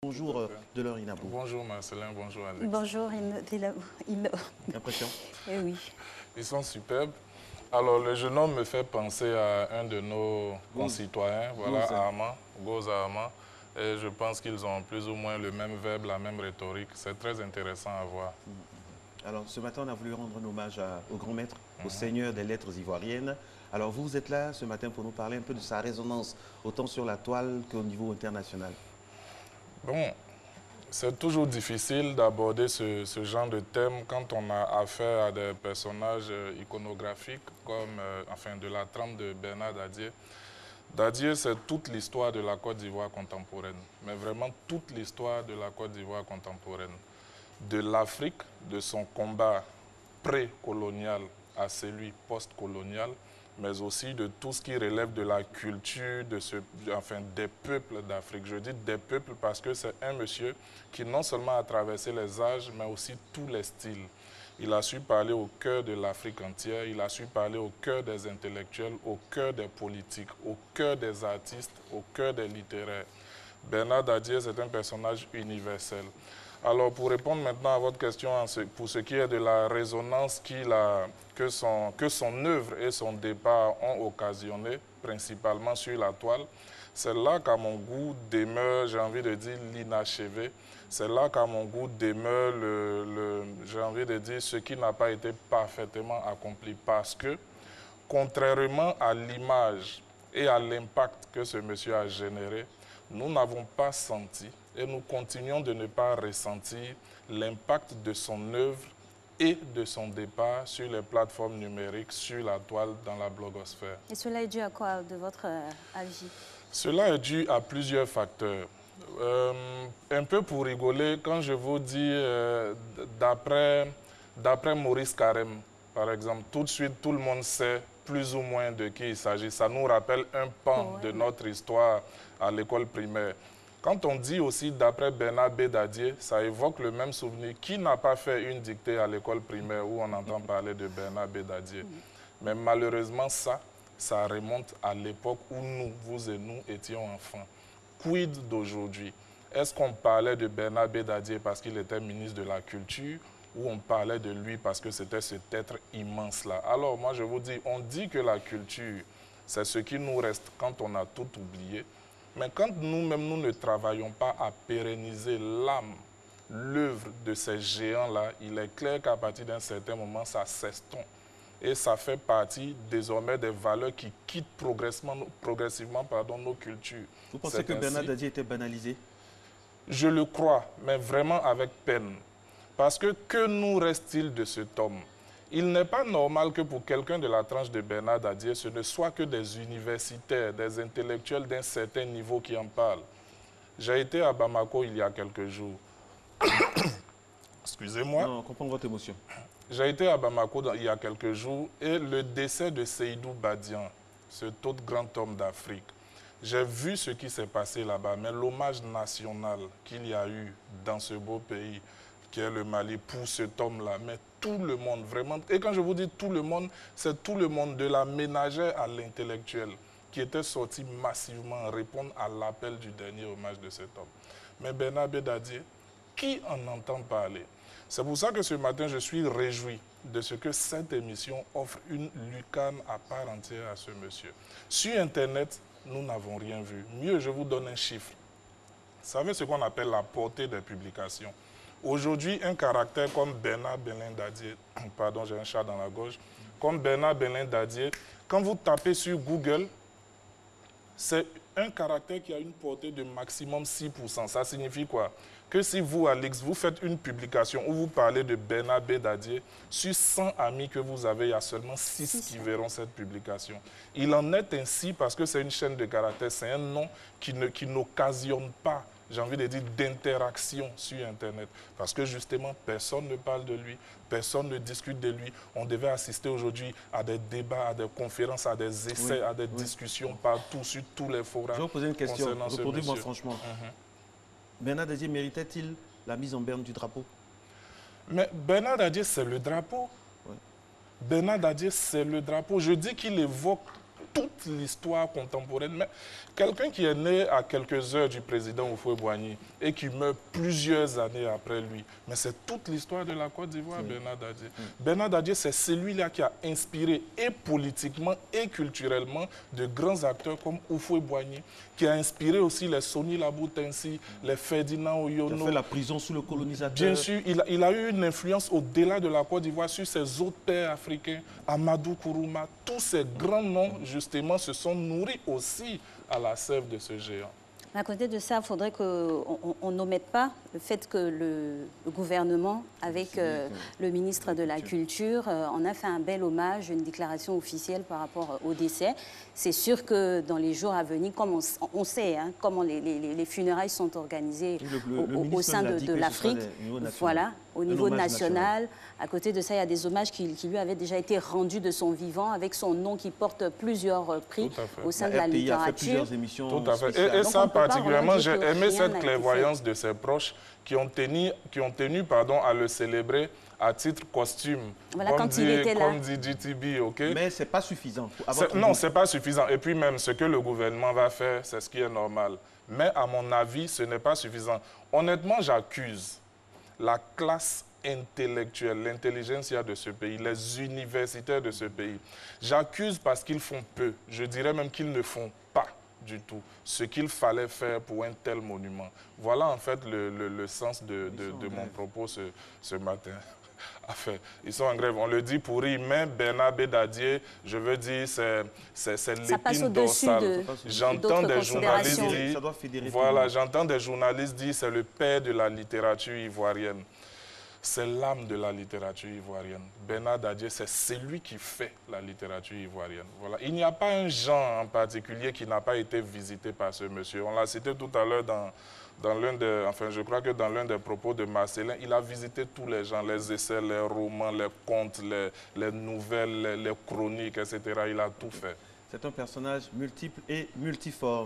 Bonjour Delors Inabou. Bonjour Marcelin, bonjour Alex. Bonjour Impression? Eh oui. Ils sont superbes. Alors le jeune homme me fait penser à un de nos concitoyens, voilà, Ama, Goza Ama. Et je pense qu'ils ont plus ou moins le même verbe, la même rhétorique. C'est très intéressant à voir. Alors ce matin, on a voulu rendre un hommage au grand maître, au seigneur des lettres ivoiriennes. Alors vous êtes là ce matin pour nous parler un peu de sa résonance, autant sur la toile qu'au niveau international. Bon, c'est toujours difficile d'aborder ce genre de thème quand on a affaire à des personnages iconographiques comme enfin, de la trempe de Bernard Dadier. Dadier, c'est toute l'histoire de la Côte d'Ivoire contemporaine, mais vraiment toute l'histoire de la Côte d'Ivoire contemporaine. De l'Afrique, de son combat pré-colonial à celui post-colonial, mais aussi de tout ce qui relève de la culture enfin, des peuples d'Afrique. Je dis des peuples parce que c'est un monsieur qui non seulement a traversé les âges, mais aussi tous les styles. Il a su parler au cœur de l'Afrique entière, il a su parler au cœur des intellectuels, au cœur des politiques, au cœur des artistes, au cœur des littéraires. Bernard Dadier, c'est un personnage universel. Alors, pour répondre maintenant à votre question, pour ce qui est de la résonance que son œuvre et son départ ont occasionné, principalement sur la toile, c'est là qu'à mon goût demeure, j'ai envie de dire, l'inachevé. C'est là qu'à mon goût demeure, j'ai envie de dire, ce qui n'a pas été parfaitement accompli. Parce que, contrairement à l'image et à l'impact que ce monsieur a généré, nous n'avons pas senti et nous continuons de ne pas ressentir l'impact de son œuvre et de son départ sur les plateformes numériques, sur la toile, dans la blogosphère. Et cela est dû à quoi, de votre avis? Cela est dû à plusieurs facteurs. Un peu pour rigoler, quand je vous dis d'après Maurice Carême, par exemple, tout de suite, tout le monde sait plus ou moins de qui il s'agit. Ça nous rappelle un pan de notre histoire à l'école primaire. Quand on dit aussi d'après Bernard B. Dadier, ça évoque le même souvenir. Qui n'a pas fait une dictée à l'école primaire où on entend parler de Bernard B. Dadier? Mais malheureusement, ça remonte à l'époque où nous, vous et nous, étions enfants. Quid d'aujourd'hui? Est-ce qu'on parlait de Bernard B. Dadier parce qu'il était ministre de la Culture ou on parlait de lui parce que c'était cet être immense-là? Alors moi, je vous dis, on dit que la culture, c'est ce qui nous reste quand on a tout oublié. Mais quand nous-mêmes, nous ne travaillons pas à pérenniser l'âme, l'œuvre de ces géants-là, il est clair qu'à partir d'un certain moment, ça s'estompe. Et ça fait partie désormais des valeurs qui quittent progressivement nos cultures. Vous pensez que Bernard Dadier était banalisé? Je le crois, mais vraiment avec peine. Parce que nous reste-t-il de cet homme? Il n'est pas normal que pour quelqu'un de la tranche de Bernard Dadier, ce ne soit que des universitaires, des intellectuels d'un certain niveau qui en parlent. J'ai été à Bamako il y a quelques jours. Excusez-moi. Non, on comprend votre émotion. J'ai été à Bamako il y a quelques jours et le décès de Seydou Badian, cet autre grand homme d'Afrique, j'ai vu ce qui s'est passé là-bas, mais l'hommage national qu'il y a eu dans ce beau pays, qui est le Mali, pour cet homme-là, mais tout le monde, vraiment. Et quand je vous dis tout le monde, c'est tout le monde, de la ménagère à l'intellectuel, qui était sorti massivement répondre à l'appel du dernier hommage de cet homme. Mais Bernard B. Dadier, qui en entend parler? C'est pour ça que ce matin, je suis réjoui de ce que cette émission offre une lucarne à part entière à ce monsieur. Sur Internet, nous n'avons rien vu. Mieux, je vous donne un chiffre. Vous savez ce qu'on appelle la portée des publications. Aujourd'hui, un caractère comme Bernard Belin Dadier, pardon, j'ai un chat dans la gorge, comme Bernard Belin Dadier, quand vous tapez sur Google, c'est un caractère qui a une portée de maximum 6%. Ça signifie quoi? Que si vous, Alex, vous faites une publication où vous parlez de Bernard B. Dadier, sur 100 amis que vous avez, il y a seulement 6 qui verront cette publication. Il en est ainsi parce que c'est une chaîne de caractères, c'est un nom qui n'occasionne pas, j'ai envie de dire, d'interaction sur Internet. Parce que justement, personne ne parle de lui, personne ne discute de lui. On devait assister aujourd'hui à des débats, à des conférences, à des essais, à des discussions partout, sur tous les forums. Je vais vous poser une question, répondez-moi franchement. Bernard Dadier méritait-il la mise en berne du drapeau? Mais Bernard Dadier, c'est le drapeau. Bernard Dadier, c'est le drapeau. Je dis qu'il évoque toute l'histoire contemporaine. Mais quelqu'un qui est né à quelques heures du président Houphouët-Boigny et qui meurt plusieurs années après lui, mais c'est toute l'histoire de la Côte d'Ivoire, Bernard Dadier. Bernard Dadier, c'est celui-là qui a inspiré et politiquement et culturellement de grands acteurs comme Houphouët-Boigny, qui a inspiré aussi les Soni Laboutensi, les Ferdinand Oyono. Il a fait la prison sous le colonisateur. Bien sûr, il a eu une influence au-delà de la Côte d'Ivoire sur ses autres pères africains, Amadou Kourouma. Tous ces grands noms, justement, se sont nourris aussi à la sève de ce géant. À côté de ça, il faudrait qu'on n'omette pas le fait que le gouvernement, avec le ministre de la Culture, en a fait un bel hommage, une déclaration officielle par rapport au décès. C'est sûr que dans les jours à venir, comme on sait comment les funérailles sont organisées au sein de l'Afrique, voilà, au niveau national. À côté de ça, il y a des hommages qui lui avaient déjà été rendus de son vivant, avec son nom qui porte plusieurs prix au sein de la littérature. Il a fait plusieurs émissions. Tout à fait. Et ça, particulièrement, j'ai aimé cette clairvoyance de ses proches qui ont tenu à le célébrer à titre costume, voilà, comme dit GTB, ok? Mais ce n'est pas suffisant. Non, ce n'est pas suffisant. Et puis même, ce que le gouvernement va faire, c'est ce qui est normal. Mais à mon avis, ce n'est pas suffisant. Honnêtement, j'accuse la classe intellectuelle, l'intelligentsia de ce pays, les universitaires de ce pays. J'accuse parce qu'ils font peu. Je dirais même qu'ils ne font pas du tout ce qu'il fallait faire pour un tel monument. Voilà en fait le sens de mon propos ce matin. Enfin, ils sont en grève, on le dit pour rire, mais Bernard Dadier, je veux dire, c'est l'épine dorsale. J'entends des journalistes dire, voilà, j'entends des journalistes dire c'est le père de la littérature ivoirienne. C'est l'âme de la littérature ivoirienne. Bernard Dadier, c'est celui qui fait la littérature ivoirienne. Voilà. Il n'y a pas un genre en particulier qui n'a pas été visité par ce monsieur. On l'a cité tout à l'heure je crois que dans l'un des propos de Marcellin, il a visité tous les genres, les essais, les romans, les contes, les nouvelles, les chroniques, etc. Il a tout fait. C'est un personnage multiple et multiforme.